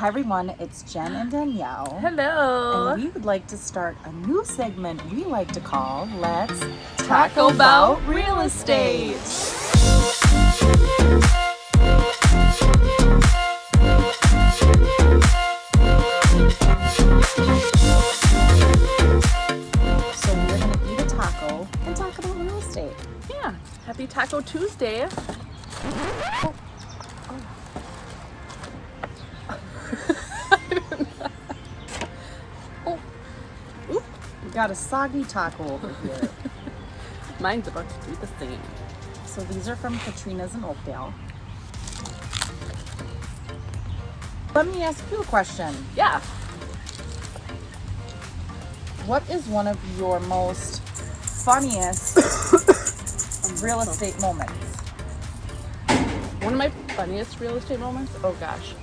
Hi everyone, it's Jen and Danielle. Hello. And we would like to start a new segment we like to call Let's Talk About Real Estate. So we're going to eat a taco and talk about real estate. Yeah. Happy Taco Tuesday. We got a soggy taco over here. Mine's about to do the same. So these are from Katrina's in Oakdale. Let me ask you a question. Yeah. What is one of your most funniest real estate moments? One of my funniest real estate moments? Oh gosh.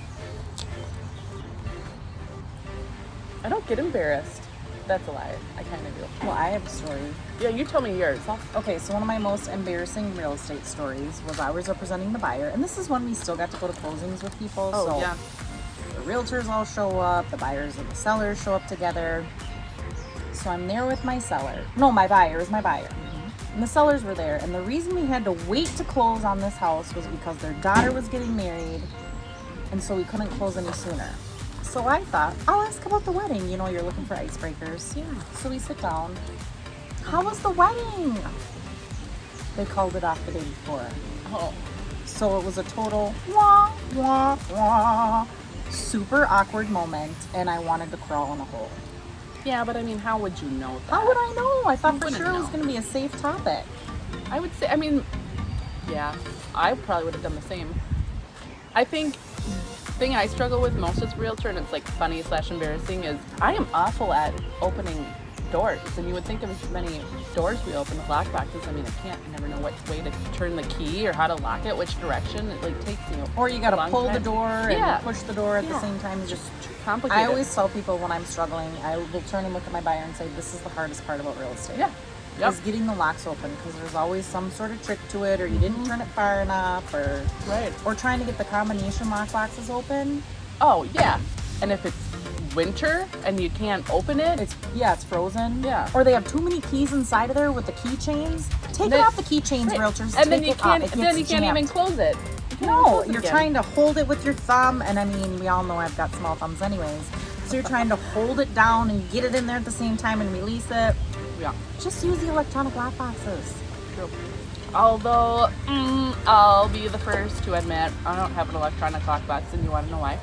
I don't get embarrassed. That's a lie. I kind of do. Well, I have a story. Yeah, you tell me yours. Okay, so one of my most embarrassing real estate stories was I was representing the buyer, and this is when we still got to go to closings with people. Oh, so yeah. the realtors all show up, the buyers and the sellers show up together. So I'm there with my seller. No, my buyer is my buyer. And the sellers were there, and the reason we had to wait to close on this house was because their daughter was getting married, and so we couldn't close any sooner. So I thought, I'll ask about the wedding. You know, you're looking for icebreakers. Yeah. So we sit down. How was the wedding? They called it off the day before. Oh. So it was a total wah, wah, wah, super awkward moment, and I wanted to crawl in a hole. Yeah, but I mean, how would you know that? How would I know? I thought for wouldn't sure it was know. going to be a safe topic. I would say, yeah, I probably would have done the same. I think the thing I struggle with most as a realtor, and it's like funny / embarrassing, is I am awful at opening doors. And you would think of as many doors we open with lock boxes. I mean, I can't. I never know what way to turn the key or how to lock it, which direction. It like takes you. Or you got to pull the door Yeah. and push the door at the Yeah. same time. Just complicated. I always tell people when I'm struggling, I will turn and look at my buyer and say, this is the hardest part about real estate. Yeah. Yep. Is getting the locks open, because there's always some sort of trick to it, or you didn't turn it far enough, or Right. or trying to get the combination lock boxes open. Oh yeah. And if it's winter and you can't open it, It's frozen. Yeah. Or they have too many keys inside of there with the keychains. Take Then- it off the keychains, Right. realtors. and then Take you it off. can't. It Then you gets can't jammed. even close it. You can't even No, close it you're again. trying to hold it with your thumb, and I mean, we all know I've got small thumbs anyways. So you're trying to hold it down and get it in there at the same time and release it. Yeah. Just use the electronic lock boxes. True. Although, I'll be the first to admit I don't have an electronic lock box, and you want to know why?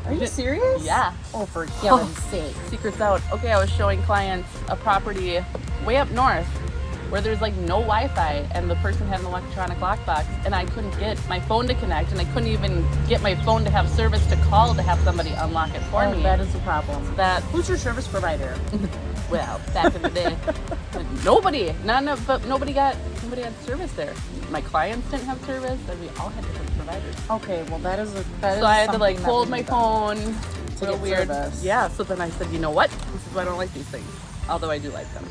Are you serious? Yeah. Oh, for heaven's sake. Secret's out. Okay, I was showing clients a property way up north where there's like no Wi-Fi, and the person had an electronic lockbox, and I couldn't get my phone to connect, and I couldn't even get my phone to have service to call to have somebody unlock it for me. That is a problem. Who's your service provider? Well, back in the day, nobody had service there. My clients didn't have service, and we all had different providers. Okay, well that is So I had to like something that hold we my need done. phone. To Real get weird. service. Yeah. So then I said, you know what? This is why I don't like these things. Although I do like them.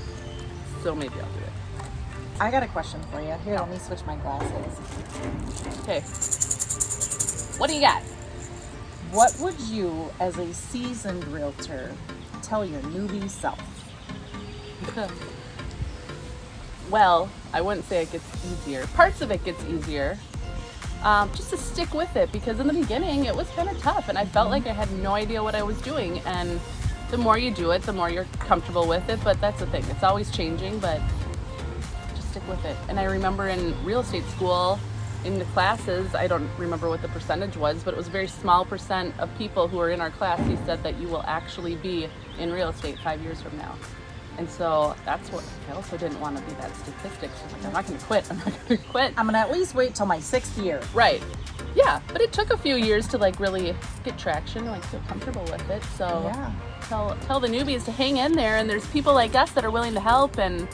So maybe I'll do it. I got a question for you. Here, let me switch my glasses. Okay. What do you got? What would you, as a seasoned realtor, tell your newbie self? Well, I wouldn't say it gets easier. Parts of it gets easier. Just to stick with it, because in the beginning it was kind of tough, and I felt like I had no idea what I was doing. And the more you do it, the more you're comfortable with it. But that's the thing; it's always changing. But just stick with it. And I remember in real estate school, in the classes, I don't remember what the percentage was, but it was a very small percent of people who were in our class who said that you will actually be in real estate 5 years from now. And so that's what I also didn't want to be, that statistic. So I was like, I'm not going to quit. I'm not going to quit. I'm gonna at least wait till my 6th year. Right. Yeah. But it took a few years to like really get traction, like feel comfortable with it. So Yeah. tell the newbies to hang in there. And there's people like us that are willing to help. And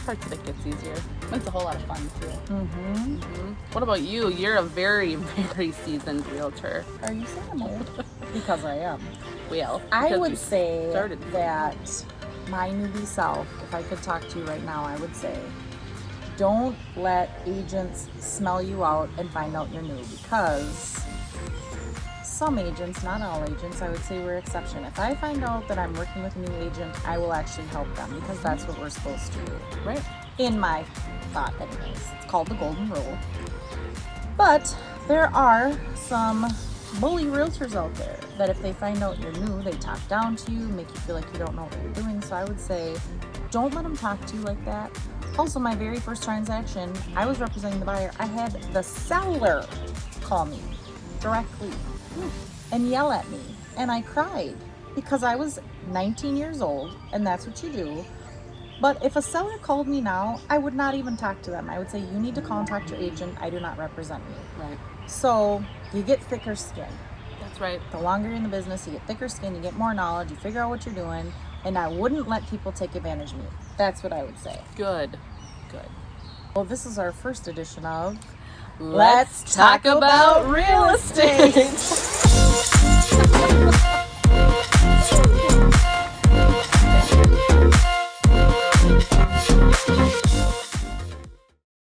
parts of it gets easier. It's a whole lot of fun too. Mm-hmm. What about you? You're a very, very seasoned realtor. Are you saying I'm old? Because I am. Well, I because would you say started. that my newbie self, if I could talk to you right now, I would say don't let agents smell you out and find out you're new, because some agents, not all agents, I would say we're exception. If I find out that I'm working with a new agent, I will actually help them, because that's what we're supposed to do. Right. In my thought, anyways. It's called the golden rule. But there are some bully realtors out there that if they find out you're new, they talk down to you, make you feel like you don't know what you're doing. So I would say, don't let them talk to you like that. Also, my very first transaction, I was representing the buyer. I had the seller call me directly and yell at me. And I cried because I was 19 years old, and that's what you do. But if a seller called me now, I would not even talk to them. I would say, you need to contact your agent. I do not represent you. Right. So you get thicker skin. That's right. The longer you're in the business, you get thicker skin, you get more knowledge, you figure out what you're doing, and I wouldn't let people take advantage of me. That's what I would say. Good. Well, this is our first edition of Let's talk about real estate.